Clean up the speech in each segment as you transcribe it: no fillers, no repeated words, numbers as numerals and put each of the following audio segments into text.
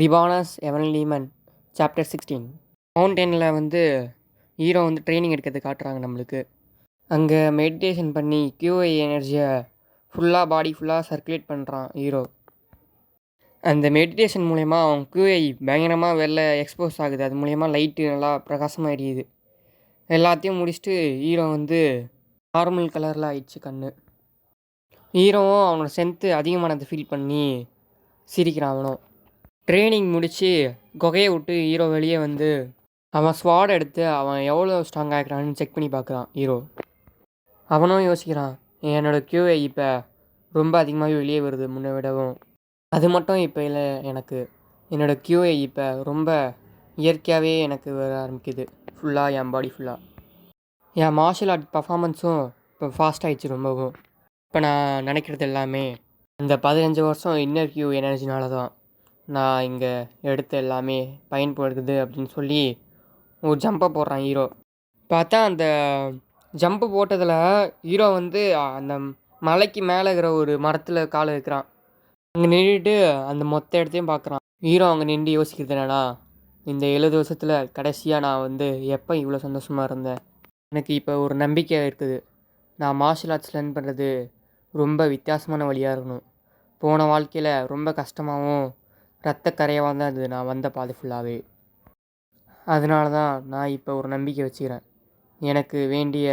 ரிபானாஸ் எவன்லீமன் chapter 16. மவுண்டனில் hero training எடுக்கிறது காட்டுறாங்க நம்மளுக்கு. அங்கே மெடிடேஷன் பண்ணி கியூஐ எனர்ஜியை பாடி ஃபுல்லாக சர்க்குலேட் பண்ணுறான் ஹீரோ. அந்த மெடிடேஷன் மூலயமா அவன் கியூஐ பயங்கரமாக வெளில எக்ஸ்போஸ் ஆகுது. அது மூலயமா லைட்டு நல்லா பிரகாசமாக எரியுது. எல்லாத்தையும் முடிச்சுட்டு ஹீரோ நார்மல் கலரில் ஆயிடுச்சு கண். ஹீரோவும் அவனோட ஸ்ட்ரென்த்து அதிகமானதை ஃபீல் பண்ணி சிரிக்கிறான். அவனும் ட்ரைனிங் முடித்து குகையை விட்டு ஹீரோ வெளியே அவன் ஸ்வாட் எடுத்து அவன் எவ்வளோ ஸ்ட்ராங் ஆகிக்கிறான்னு செக் பண்ணி பார்க்குறான் ஹீரோ. அவனும் யோசிக்கிறான், என்னோடய கியூஐ இப்போ ரொம்ப அதிகமாகவே வெளியே வருது முன்னை விடவும். அது மட்டும் இப்போ இல்லை, எனக்கு என்னோடய கியூஐ இப்போ ரொம்ப இயற்கையாகவே எனக்கு வர ஆரம்பிக்குது. ஃபுல்லாக என் பாடி ஃபுல்லாக என் மார்ஷல் ஆர்ட் பர்ஃபாமன்ஸும் இப்போ ஃபாஸ்ட் ஆகிடுச்சு ரொம்பவும். இப்போ நான் நினைக்கிறது எல்லாமே இந்த 15 வருஷம் இன்னர் கியூ எனர்ஜினால தான் நான் இங்கே எடுத்த எல்லாமே பயன்படுது அப்படின்னு சொல்லி ஒரு ஜம்பை போடுறான் ஹீரோ. பார்த்தா அந்த ஜம்பு போட்டதில் ஹீரோ அந்த மலைக்கு மேலே இருக்கிற ஒரு மரத்தில் காலை வைக்கிறான். அங்கே நின்றுட்டு அந்த மொத்த இடத்தையும் பார்க்குறான் ஹீரோ. அங்கே நின்று யோசிக்கிறது என்னன்னா, இந்த 70 வருஷத்தில் கடைசியாக நான் எப்போ இவ்வளோ சந்தோஷமாக இருந்தேன். எனக்கு இப்போ ஒரு நம்பிக்கை இருக்குது, நான் மார்ஷல் ஆர்ட்ஸ் லேர்ன் பண்ணுறது ரொம்ப வித்தியாசமான வழியாக இருக்கணும். போன வாழ்க்கையில் ரொம்ப கஷ்டமாகவும் ரத்த கரையாக தான் அது நான் வந்த பாதை ஃபுல்லாகவே. அதனால தான் நான் இப்போ ஒரு நம்பிக்கை வச்சுக்கிறேன், எனக்கு வேண்டிய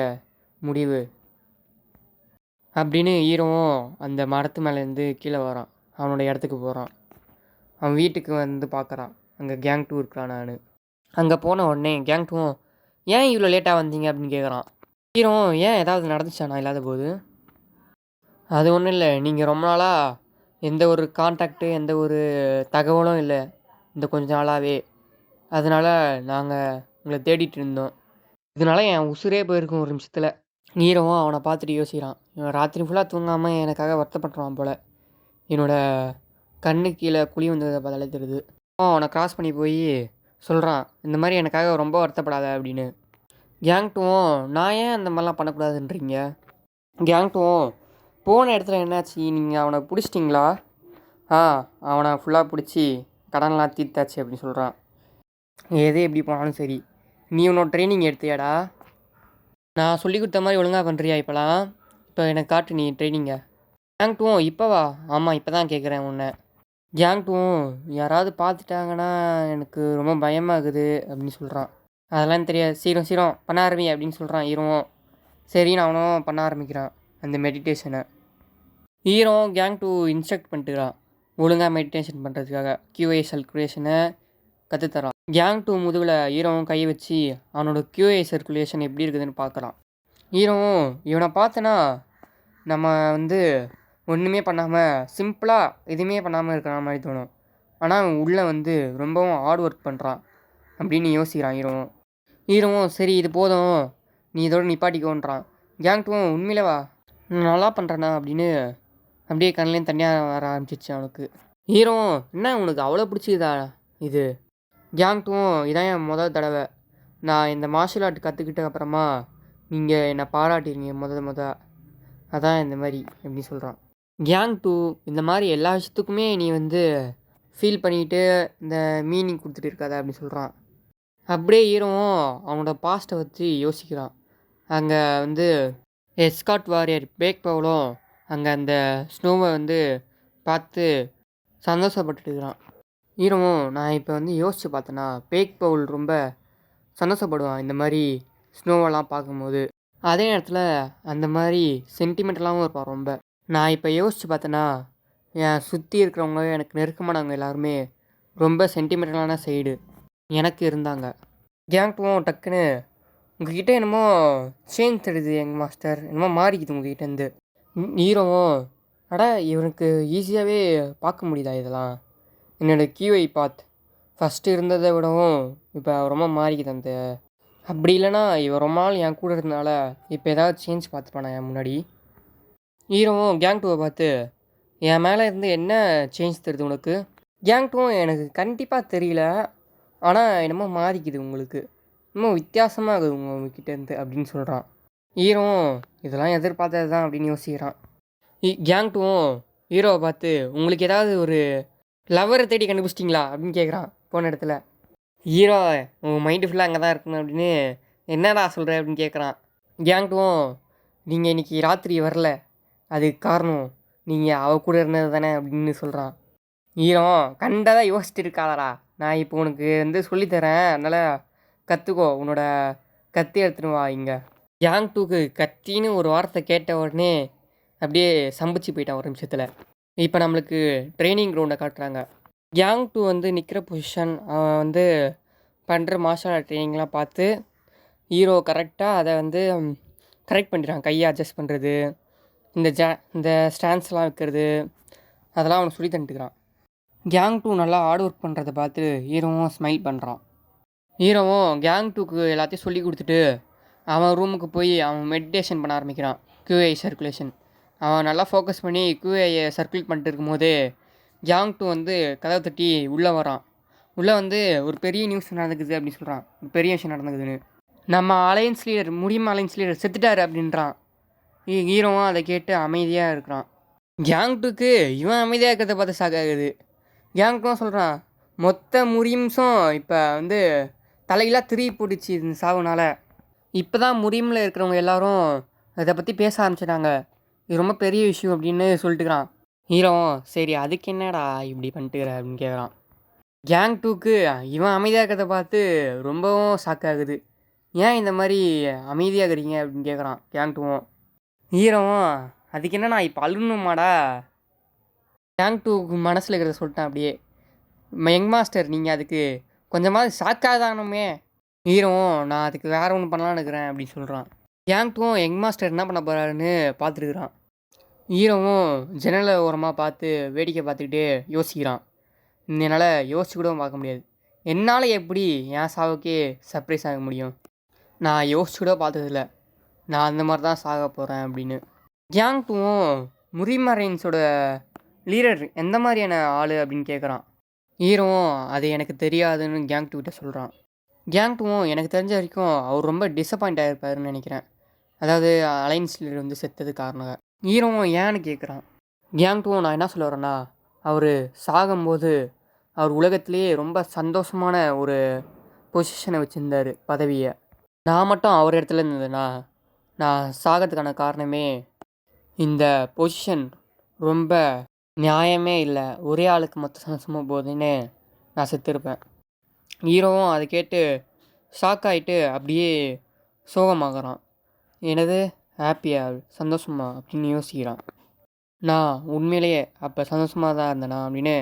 முடிவு அப்படின்னு ஹீரோவும் அந்த மரத்து மேலேருந்து கீழே வரான். அவனோட இடத்துக்கு போகிறான். அவன் வீட்டுக்கு பார்க்குறான். அங்கே கேங் 2 இருக்கிறான். நான் அங்கே போன உடனே கேங் 2வும் ஏன் இவ்வளோ லேட்டாக வந்தீங்க அப்படின்னு கேட்குறான். ஹீரோவும் ஏன் ஏதாவது நடந்துச்சா நான் இல்லாத போது? அது ஒன்றும் இல்லை, நீங்கள் ரொம்ப நாளாக எந்த ஒரு கான்டாக்டு எந்த ஒரு தகவலும் இல்லை இந்த கொஞ்ச நாளாகவே. அதனால் நாங்கள் உங்களை தேடிட்டு இருந்தோம். இதனால் என் உசுரே போயிருக்கும் ஒரு நிமிஷத்தில். ஹீரோவும் அவனை பார்த்துட்டு யோசிக்கிறான், இவன் ராத்திரி ஃபுல்லாக தூங்காமல் எனக்காக வருத்தப்படுறான் போல். என்னோடய கண்ணு கீழே குழி வந்ததை பார்த்தாலே தெரியுது. அவனை கிராஸ் பண்ணி போய் சொல்கிறான், இந்த மாதிரி எனக்காக ரொம்ப வருத்தப்படாத அப்படின்னு. கேங் 2வும் நான் ஏன் அந்த மாதிரிலாம் பண்ணக்கூடாதுன்றீங்க? கேங் 2வும் போன இடத்துல என்னாச்சு, நீங்கள் அவனை பிடிச்சிட்டிங்களா? அவனை ஃபுல்லாக பிடிச்சி கடன்லாம் தீர்த்தாச்சு அப்படின்னு சொல்கிறான். எது எப்படி போனாலும் சரி, நீ உன்னோட ட்ரைனிங் எடுத்தியாடா? நான் சொல்லி கொடுத்த மாதிரி ஒழுங்காக பண்ணுறியா இப்போலாம்? இப்போ எனக்கு காட்டு நீ ட்ரைனிங்க. கேங் 2வும் இப்போவா? ஆமாம், இப்போ தான் கேட்குறேன் உன்னை. கேங் 2வும் யாராவது பார்த்துட்டாங்கன்னா எனக்கு ரொம்ப பயமாகுது அப்படின்னு சொல்கிறான். அதெல்லாம் தெரியாது, சீரம் சீரம் பண்ண ஆரம்பி அப்படின்னு சொல்கிறான் ஹீரோவும். சரின்னு அவனும் பண்ண ஆரம்பிக்கிறான் அந்த மெடிடேஷனை. ஹீரோ கேங் 2 இன்ஸ்ட்ரக்ட் பண்ணிட்டுறான் ஒழுங்காக மெடிடேஷன் பண்ணுறதுக்காக. கியூஐ சர்க்குலேஷனை கற்றுத்தரான். கேங் 2 முதுகில் ஹீரோவும் கையை வச்சு அவனோட கியூஐ சர்க்குலேஷன் எப்படி இருக்குதுன்னு பார்க்குறான். ஹீரோவும் இவனை பார்த்தனா நம்ம ஒன்றுமே பண்ணாமல் சிம்பிளாக எதுவுமே பண்ணாமல் இருக்கிற மாதிரி தோணும். ஆனால் அவன் உள்ளே ரொம்பவும் ஹார்ட் ஒர்க் பண்ணுறான் அப்படின்னு யோசிக்கிறான் ஹீரோவும் சரி இது போதும், நீ இதோட நிப்பாட்டிக்கோன்றான். கேங் 2வும் உண்மையிலவா நல்லா பண்ணுறேண்ணா அப்படின்னு அப்படியே கண்ணிலேயும் தனியாக வர ஆரம்பிச்சிச்சு அவனுக்கு. ஹீரோவும் என்ன உனக்கு அவ்வளோ பிடிச்சிதா இது? கேங் 2வும் இதான் என் முதல் தடவை நான் இந்த மார்ஷல் ஆர்ட் கற்றுக்கிட்ட அப்புறமா நீங்கள் என்னை பாராட்டிருங்க அதான் இந்த மாதிரி எப்படி சொல்கிறான். கேங் 2 இந்த மாதிரி எல்லா விஷயத்துக்குமே நீ ஃபீல் பண்ணிக்கிட்டு இந்த மீனிங் கொடுத்துட்டு இருக்காத அப்படின்னு சொல்கிறான். அப்படியே ஹீரோவும் அவனோட பாஸ்ட்டை வச்சு யோசிக்கிறான். அங்கே எஸ்காட் வாரியர் பேக் பவுலும் அங்கே அந்த ஸ்னோவை பார்த்து சந்தோஷப்பட்டுட்டு இருக்கிறான். ஹீரோவும் நான் இப்போ யோசித்து பார்த்தேன்னா பேக் பவுல் ரொம்ப சந்தோஷப்படுவான் இந்த மாதிரி ஸ்னோவெல்லாம் பார்க்கும்போது. அதே நேரத்தில் அந்த மாதிரி சென்டிமெண்டலாகவும் இருப்பான் ரொம்ப. நான் இப்போ யோசித்து பார்த்தேன்னா என் சுற்றி இருக்கிறவங்க எனக்கு நெருக்கமானவங்க எல்லாருமே ரொம்ப சென்டிமெண்டலான சைடு எனக்கு இருந்தாங்க. கேங் 2வும் டக்குன்னு உங்ககிட்ட என்னமோ சேஞ்ச் தருது எங்கள் மாஸ்டர், என்னமோ மாறிக்குது உங்ககிட்டேருந்து. ஹீரோவும் அடா இவனுக்கு ஈஸியாகவே பார்க்க முடியுதா இதெல்லாம்? என்னோடய கியூஐ பாத் ஃபஸ்ட்டு இருந்ததை விடவும் இப்போ ரொம்ப மாறிக்குது. அப்படி இல்லைனா இவன் ரொம்ப நாள் என் கூட இருந்தனால இப்போ ஏதாவது சேஞ்ச் பார்த்துப்பானா என் முன்னாடி? ஹீரோவும் கேங் 2வை பார்த்து என் மேலே இருந்து என்ன சேஞ்ச் தருது உனக்கு? கேங் 2வும் எனக்கு கண்டிப்பாக தெரியல, ஆனால் என்னமோ மாறிக்குது உங்களுக்கு, இன்னும் வித்தியாசமாக இருக்குது உங்ககிட்டேருந்து அப்படின்னு சொல்கிறான். ஹீரோவும் இதெல்லாம் எதிர்பார்த்தது தான் அப்படின்னு யோசிக்கிறான். கேங் 2வும் ஹீரோவை பார்த்து உங்களுக்கு ஏதாவது ஒரு லவ்வரை தேடி கண்டுபிடிச்சிட்டிங்களா அப்படின்னு கேட்குறான் போன இடத்துல. ஹீரோ உன் மைண்டு ஃபுல்லாக அங்கே தான் இருக்கணும் அப்படின்னு என்னடா சொல்கிற அப்படின்னு கேட்குறான். கேங் டூவும் நீங்கள் இன்றைக்கி ராத்திரி வரல, அதுக்கு காரணம் நீங்கள் அவ கூட இருந்தது தானே அப்படின்னு சொல்கிறான். ஹீரோ கண்டதாக யோசிச்சுட்டு இருக்காளடா, நான் இப்போ உனக்கு வந்து சொல்லித்தரேன், அதனால் கற்றுக்கோ, உன்னோட கத்தி எடுத்துன்னு வா இங்கே. கேங் டூக்கு கத்தின்னு ஒரு வார்த்தை கேட்ட உடனே அப்படியே சம்பிச்சு போயிட்டான் ஒரு நிமிஷத்தில். இப்போ நம்மளுக்கு ட்ரைனிங் கிரவுண்டை காட்டுறாங்க. கேங் டூ வந்து நிற்கிற பொசிஷன், அவன் வந்து பண்ணுற மார்ஷல் ஆர்ட் ட்ரைனிங்லாம் பார்த்து ஹீரோ கரெக்டாக அதை வந்து கரெக்ட் பண்ணிடுறான். கையை அட்ஜஸ்ட் பண்ணுறது, இந்த ஸ்டாண்ட்ஸ்லாம் வைக்கிறது, அதெல்லாம் அவனுக்கு சொல்லி தந்துட்டுக்கிறான். கேங் டூ நல்லா ஹார்ட் ஒர்க் பண்ணுறத பார்த்து ஹீரோவும் ஸ்மைல் பண்ணுறான். ஹீரோவும் கேங் டூக்கு எல்லாத்தையும் சொல்லி கொடுத்துட்டு அவன் ரூமுக்கு போய் அவன் மெடிடேஷன் பண்ண ஆரம்பிக்கிறான். QI சர்க்குலேஷன் அவன் நல்லா ஃபோக்கஸ் பண்ணி QIயை சர்க்குலேட் பண்ணிட்டு இருக்கும்போது கேங் டூ வந்து கதவை தட்டி உள்ளே வரான். உள்ளே வந்து ஒரு பெரிய நியூஸ் நடந்துக்குது அப்படின்னு சொல்கிறான். ஒரு பெரிய விஷயம் நடந்துக்குதுன்னு. நம்ம அலையன்ஸ் லீடர், முடியும் அலையன்ஸ் லீடர் செத்துட்டார் அப்படின்றான். ஹீரோவும் அதை கேட்டு அமைதியாக இருக்கிறான். கேங் டூக்கு இவன் அமைதியாக இருக்கிறத பார்த்து சாகாகுது. கேங் டூவும் சொல்கிறான், மொத்த முரிம்ஸும் இப்போ வந்து தலையெல்லாம் திருப்பி போட்டுச்சு இந்த சாவுனால். இப்போ தான் முரிமில் இருக்கிறவங்க எல்லாரும் அதை பற்றி பேச ஆரம்பிச்சிட்டாங்க, இது ரொம்ப பெரிய விஷயம் அப்படின்னு சொல்லிட்டுக்கிறான். ஹீரோவும் சரி அதுக்கு என்னடா இப்படி பண்ணிட்டுக்கிற அப்படின்னு கேட்குறான். கேங் டூக்கு இவன் அமைதியாக இருக்கிறத பார்த்து ரொம்பவும் ஷாக்காகுது. ஏன் இந்த மாதிரி அமைதியாகிறீங்க அப்படின்னு கேட்குறான் கேங் டூவும். ஹீரோவும் அதுக்கு என்ன நான் இப்போ அழுணுமாடா. கேங் டூக்கு மனசில் இருக்கிறத சொல்லிட்டேன் அப்படியே. யங் மாஸ்டர் நீங்கள் அதுக்கு கொஞ்சமாவது ஷாக்காதானுமே. ஹீரோவும் நான் அதுக்கு வேறு ஒன்று பண்ணலான்னு இருக்கிறேன் அப்படின்னு சொல்கிறான். கேங் டூவும் யங் மாஸ்டர் என்ன பண்ண போகிறாருன்னு பார்த்துருக்குறான். ஹீரோவும் ஜன்னலை ஓரமாக பார்த்து வேடிக்கை பார்த்துக்கிட்டே யோசிக்கிறான். என்னால் யோசிச்சு கூட பார்க்க முடியாது, என்னால் எப்படி என் சாவுக்கே சர்ப்ரைஸ் ஆக முடியும், நான் யோசிச்சு கூட பார்த்ததில்ல, நான் அந்த மாதிரி தான் சாக போகிறேன் அப்படின்னு. கேங் டூவும் முரிமரைன்ஸோட லீடர் எந்த மாதிரியான ஆள் அப்படின்னு கேட்குறான். ஹீரோவும் அது எனக்கு தெரியாதுன்னு கேங் டூ கிட்ட சொல்கிறான். கேங் டூவும் எனக்கு தெரிஞ்ச வரைக்கும் அவர் ரொம்ப டிசப்பாயிண்ட் ஆகிருப்பாருன்னு நினைக்கிறேன், அதாவது அலைன்ஸ் லீடர் வந்து செத்தது காரணம். ஹீரோவும் ஏன்னு கேட்குறான். கேங் டூவும் நான் என்ன சொல்ல வரேன்னா, அவர் சாகும்போது அவர் உலகத்திலேயே ரொம்ப சந்தோஷமான ஒரு பொசிஷனை வச்சுருந்தார், பதவியை. நான் மட்டும் அவர் இடத்துல இருந்ததுன்னா நான் சாகிறதுக்கான காரணமே இந்த பொசிஷன் ரொம்ப நியாயமே இல்லை, ஒரே ஆளுக்கு மொத்த சந்தோஷமாக போகுதுன்னு நான் செத்துருப்பேன். ஹீரோவும் அதை கேட்டு ஷாக் ஆகிட்டு அப்படியே சோகமாகறான். எனது ஹாப்பியாக சந்தோஷமா அப்படின்னு யோசிக்கிறான். நான் உண்மையிலேயே அப்போ சந்தோஷமாக தான் இருந்தேனா அப்படின்னு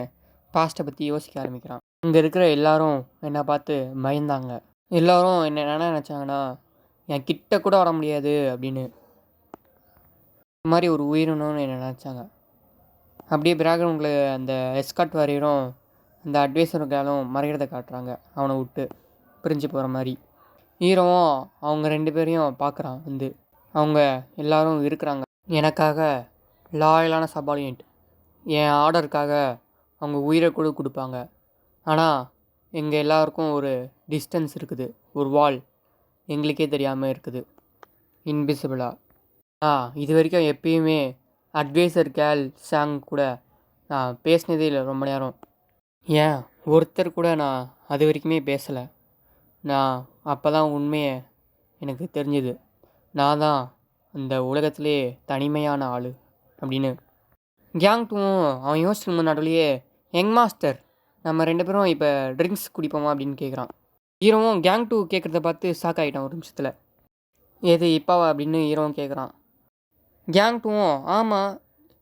பாஸ்ட்டை பற்றி யோசிக்க ஆரம்பிக்கிறான். இங்கே இருக்கிற எல்லாரும் என்னை பார்த்து பயந்தாங்க, எல்லோரும் என்ன நினச்சாங்கன்னா என் கிட்ட கூட வர முடியாது அப்படின்னு. இந்த மாதிரி ஒரு உயிரினம்னு என்ன நினச்சாங்க. அப்படியே பேக்ரவுண்டில் அந்த எஸ்கார்ட் வாரியரும் அந்த அட்வைசருக்காலும் மறைகிறத காட்டுறாங்க, அவனை விட்டு பிரிஞ்சு போகிற மாதிரி. ஹீரோவும் அவங்க 2 பேரையும் பார்க்குறான். வந்து அவங்க எல்லோரும் இருக்கிறாங்க, எனக்காக லாயலான சபாலியன்ட், என் ஆர்டருக்காக அவங்க உயிரை கூட கொடுப்பாங்க. ஆனால் எங்கள் எல்லாருக்கும் ஒரு டிஸ்டன்ஸ் இருக்குது, ஒரு வால் எங்களுக்கே தெரியாமல் இருக்குது, இன்விசிபிளாக. இது வரைக்கும் எப்பயுமே அட்வைசர் கேல் சாங் கூட நான் பேசினதே இல்லை ரொம்ப நேரம். ஏன் ஒருத்தர் கூட நான் அது வரைக்குமே பேசலை. நான் அப்போ தான் உண்மையை எனக்கு தெரிஞ்சுது, நான் தான் அந்த உலகத்திலே தனிமையான ஆள் அப்படின்னு. கேங் டூவும் அவன் யோசிச்சு நடுவுலையே யங் மாஸ்டர் நம்ம 2 பேரும் இப்போ ட்ரிங்க்ஸ் குடிப்போமா அப்படின்னு கேட்குறான். ஹீரோவும் கேங் டூ கேட்குறத பார்த்து ஷாக் ஆகிட்டான் ஒரு நிமிஷத்தில். எது இப்பாவா அப்படின்னு ஹீரோவும் கேட்குறான். கேங் டூவும் ஆமாம்,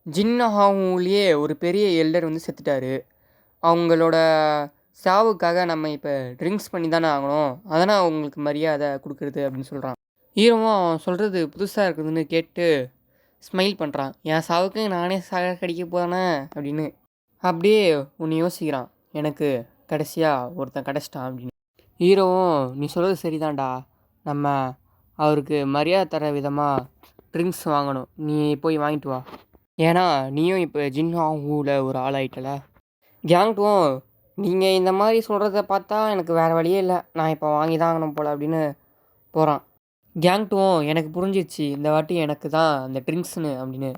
ஜின்னஹாவுலேயே ஒரு பெரிய எல்டர் வந்து செத்துட்டார், அவங்களோட சாவுக்காக நம்ம இப்போ ட்ரிங்க்ஸ் பண்ணி தானே ஆகணும், அதனால் அவங்களுக்கு மரியாதை கொடுக்குறது அப்படின்னு சொல்கிறான். ஹீரோவும் அவன் சொல்கிறது புதுசாக இருக்குதுன்னு கேட்டு ஸ்மைல் பண்ணுறான். என் சாவுக்கு நானே சாக கடிக்க போகிறேன் அப்படின்னு. அப்படியே ஒன்று யோசிக்கிறான், எனக்கு கடைசியாக ஒருத்தன் கிடச்சிட்டான் அப்படின்னு. ஹீரோவும் நீ சொல்கிறது சரிதான்டா, நம்ம அவருக்கு மரியாதை தர விதமாக ட்ரிங்க்ஸ் வாங்கணும், நீ போய் வாங்கிட்டு வா, ஏன்னா நீயும் இப்போ ஜின்ஹாவில் ஒரு ஆள் ஆகிட்டல. கேங் டூவும் நீங்கள் இந்த மாதிரி சொல்கிறத பார்த்தா எனக்கு வேறு வழியே இல்லை, நான் இப்போ வாங்கி தான் ஆகணும் போல் அப்படின்னு போகிறான். கேங் டூவும் எனக்கு புரிஞ்சிச்சு இந்த வாட்டி எனக்கு தான் அந்த ட்ரிங்க்ஸ்னு அப்படின்னு.